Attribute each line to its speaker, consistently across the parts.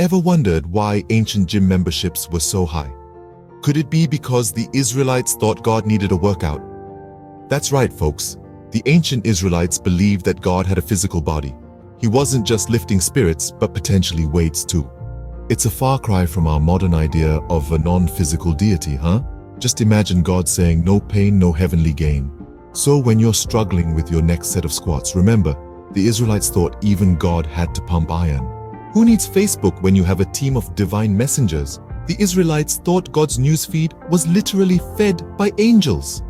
Speaker 1: Ever wondered why ancient gym memberships were so high? Could it be because the Israelites thought God needed a workout? That's right, folks. The ancient Israelites believed that God had a physical body. He wasn't just lifting spirits, but potentially weights too. It's a far cry from our modern idea of a non-physical deity, huh? Just imagine God saying, no pain, no heavenly gain. So when you're struggling with your next set of squats, remember, the Israelites thought even God had to pump iron. Who needs Facebook when you have a team of divine messengers? The Israelites thought God's newsfeed was literally fed by angels.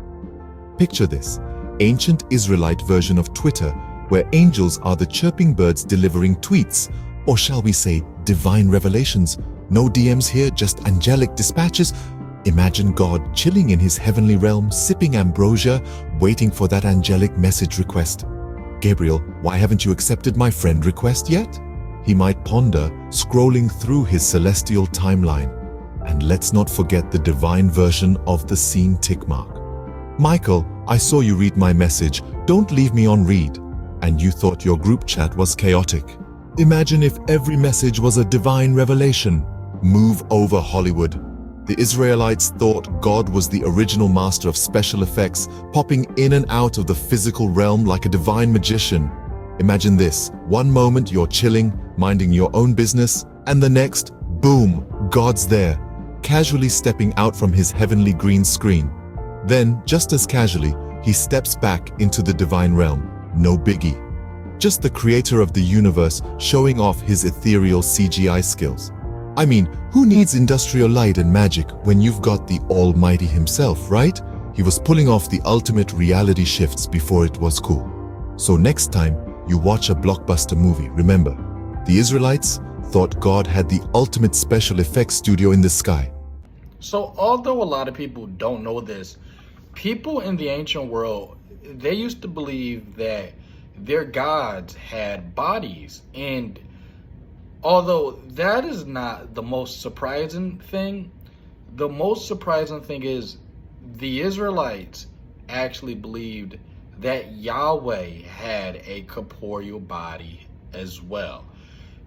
Speaker 1: Picture this, ancient Israelite version of Twitter, where angels are the chirping birds delivering tweets, or shall we say, divine revelations. No DMs here, just angelic dispatches. Imagine God chilling in his heavenly realm, sipping ambrosia, waiting for that angelic message request. Gabriel, why haven't you accepted my friend request yet? He might ponder, scrolling through his celestial timeline. And let's not forget the divine version of the scene tick mark. Michael, I saw you read my message, don't leave me on read. And you thought your group chat was chaotic. Imagine if every message was a divine revelation. Move over, Hollywood. The Israelites thought God was the original master of special effects, popping in and out of the physical realm like a divine magician. Imagine this, one moment you're chilling, minding your own business, and the next, boom, God's there, casually stepping out from his heavenly green screen. Then, just as casually, he steps back into the divine realm. No biggie. Just the creator of the universe showing off his ethereal CGI skills. I mean, who needs industrial light and magic when you've got the Almighty himself, right? He was pulling off the ultimate reality shifts before it was cool. So next time you watch a blockbuster movie, remember, the Israelites thought God had the ultimate special effects studio in the sky.
Speaker 2: So although a lot of people don't know this, people in the ancient world, they used to believe that their gods had bodies. And although that is not the most surprising thing, the most surprising thing is the Israelites actually believed that Yahweh had a corporeal body as well.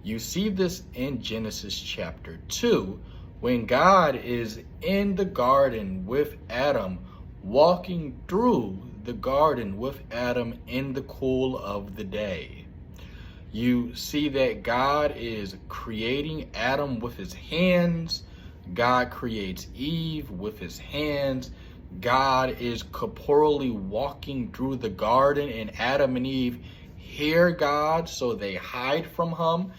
Speaker 2: You see this in Genesis chapter 2, when God is in the garden with Adam, walking through the garden with Adam in the cool of the day. You see that God is creating Adam with his hands. God creates Eve with his hands. God is corporeally walking through the garden, and Adam and Eve hear God, so they hide from him.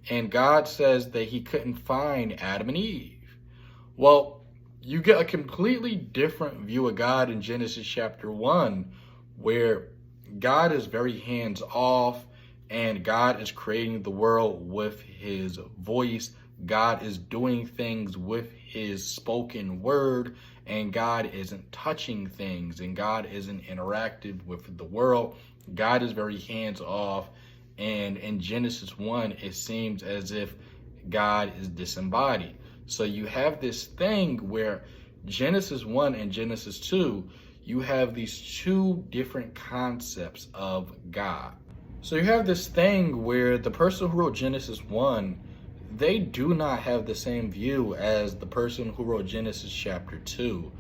Speaker 2: And God says that he couldn't find Adam and Eve. Well, you get a completely different view of God in Genesis chapter 1, where God is very hands off and God is creating the world with his voice. God is doing things with his spoken word, and God isn't touching things, and God isn't interactive with the world. God is very hands off. And in Genesis 1, it seems as if God is disembodied. So you have this thing where Genesis 1 and Genesis 2, you have these two different concepts of God. So you have this thing where the person who wrote Genesis 1, they do not have the same view as the person who wrote Genesis chapter 2.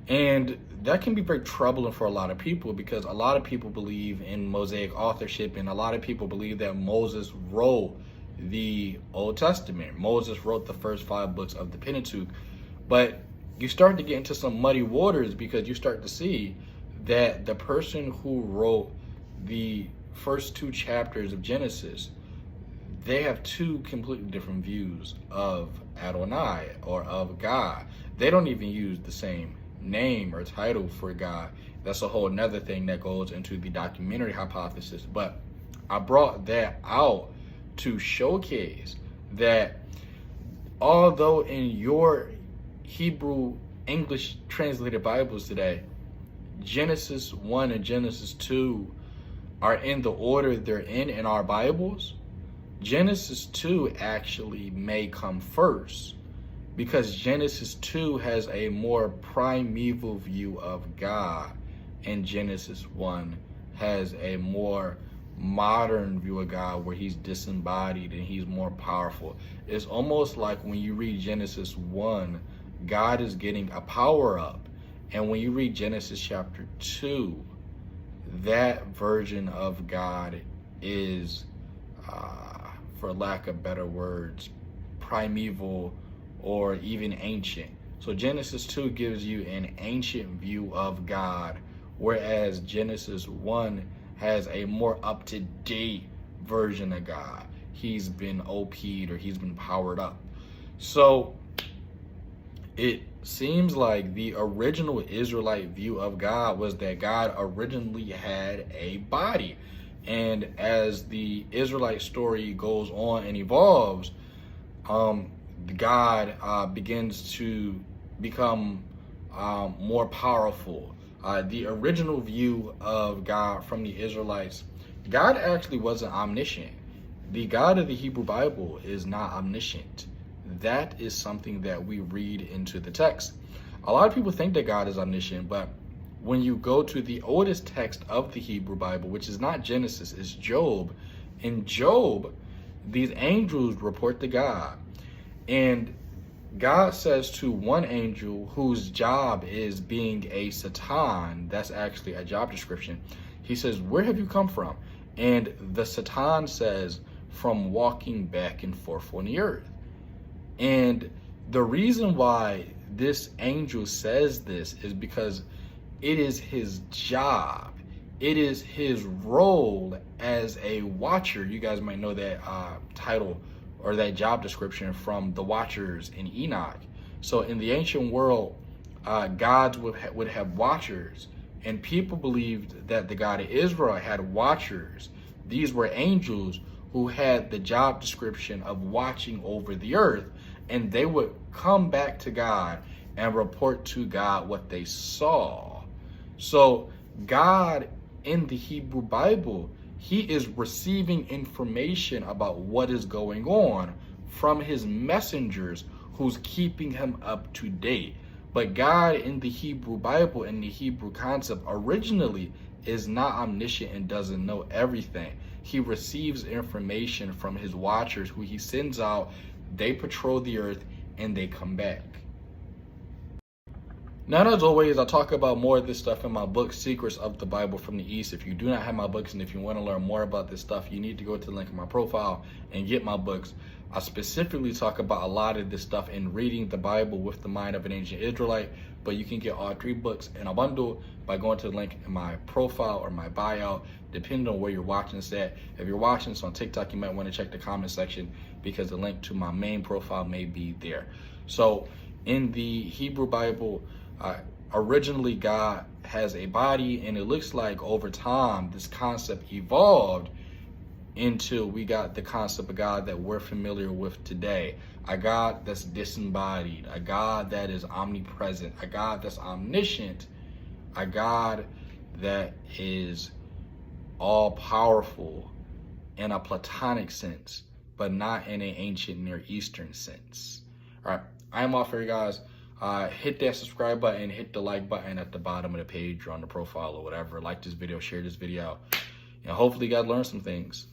Speaker 2: And that can be very troubling for a lot of people, because a lot of people believe in Mosaic authorship, and a lot of people believe that Moses wrote the Old Testament. Moses wrote the first 5 books of the Pentateuch. But you start to get into some muddy waters, because you start to see that the person who wrote the first 2 chapters of Genesis, they have 2 completely different views of Adonai, or of God. They don't even use the same name or title for God. That's a whole nother thing that goes into the documentary hypothesis. But I brought that out to showcase that although in your Hebrew English translated Bibles today, Genesis 1 and Genesis 2 are in the order they're in our Bibles, Genesis 2 actually may come first, because Genesis 2 has a more primeval view of God, and Genesis 1 has a more modern view of God where he's disembodied and he's more powerful. It's almost like when you read Genesis 1, God is getting a power up. And when you read Genesis chapter 2, that version of God is, for lack of better words, primeval or even ancient. So Genesis 2 gives you an ancient view of God, whereas Genesis 1 has a more up-to-date version of God. He's been OP'd, or he's been powered up. So it seems like the original Israelite view of God was that God originally had a body. And as the Israelite story goes on and evolves, God begins to become more powerful. The original view of God from the Israelites, God actually wasn't omniscient. The God of the Hebrew Bible is not omniscient. That is something that we read into the text. A lot of people think that God is omniscient, but when you go to the oldest text of the Hebrew Bible, which is not Genesis, it's Job. In Job, these angels report to God. And God says to one angel whose job is being a Satan, that's actually a job description. He says, "Where have you come from?" And the Satan says, "From walking back and forth on the earth." And the reason why this angel says this is because it is his job. It is his role as a watcher. You guys might know that title or that job description from the Watchers in Enoch. So in the ancient world, gods would have watchers, and people believed that the God of Israel had watchers. These were angels who had the job description of watching over the earth, and they would come back to God and report to God what they saw. So God in the Hebrew Bible, he is receiving information about what is going on from his messengers who's keeping him up to date. But God in the Hebrew Bible and the Hebrew concept originally is not omniscient and doesn't know everything. He receives information from his watchers who he sends out. They patrol the earth and they come back. Now, as always, I talk about more of this stuff in my book, Secrets of the Bible from the East. If you do not have my books and if you want to learn more about this stuff, you need to go to the link in my profile and get my books. I specifically talk about a lot of this stuff in Reading the Bible with the Mind of an Ancient Israelite, but you can get all 3 books in a bundle by going to the link in my profile or my bio, depending on where you're watching this at. If you're watching this on TikTok, you might want to check the comment section because the link to my main profile may be there. So in the Hebrew Bible, originally God has a body, and it looks like over time this concept evolved until we got the concept of God that we're familiar with today. A God that's disembodied, a God that is omnipresent, a God that's omniscient, a God that is all powerful in a Platonic sense, but not in an ancient Near Eastern sense. All right, I'm off here, guys. Hit that subscribe button, hit the like button at the bottom of the page or on the profile or whatever. Like this video, share this video, and hopefully you guys learn some things.